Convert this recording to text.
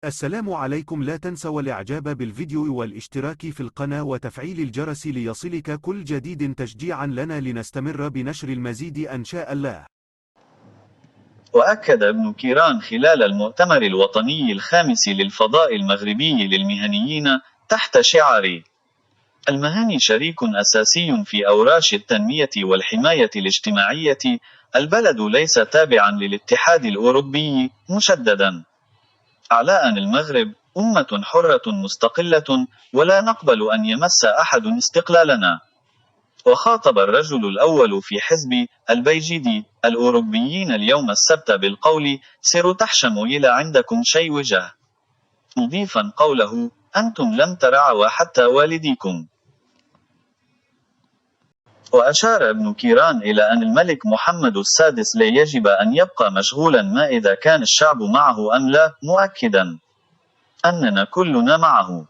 السلام عليكم. لا تنسوا الاعجاب بالفيديو والاشتراك في القناة وتفعيل الجرس ليصلك كل جديد تشجيعا لنا لنستمر بنشر المزيد إن شاء الله. وأكد ابن كيران خلال المؤتمر الوطني الخامس للفضاء المغربي للمهنيين تحت شعار المهني شريك أساسي في أوراش التنمية والحماية الاجتماعية، البلد ليس تابعا للاتحاد الأوروبي مشددا. أعلى أن المغرب أمة حرة مستقلة ولا نقبل أن يمس أحد استقلالنا. وخاطب الرجل الأول في حزب البيجيدي الأوروبيين اليوم السبت بالقول: سروا تحشموا إلى عندكم شيء وجه، مضيفا قوله: أنتم لم ترعوا حتى والديكم. وأشار ابن كيران إلى أن الملك محمد السادس لا يجب أن يبقى مشغولا ما إذا كان الشعب معه أم لا، مؤكدا أننا كلنا معه.